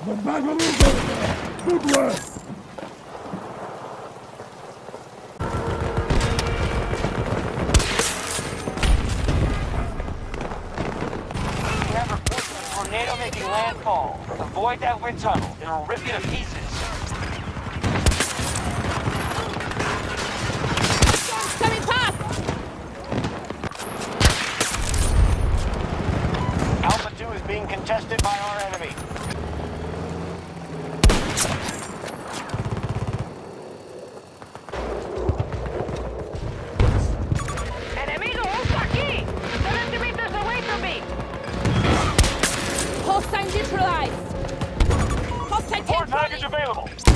The battle is over! Good work! We have reports of a tornado making landfall. Avoid that wind tunnel. It'll rip you to pieces. Coming past! Alpha 2 is being contested by our enemy. ¡Enemigo justo aquí! 70 meters away from me! Hostile neutralized! Hostile Support tank package running! available.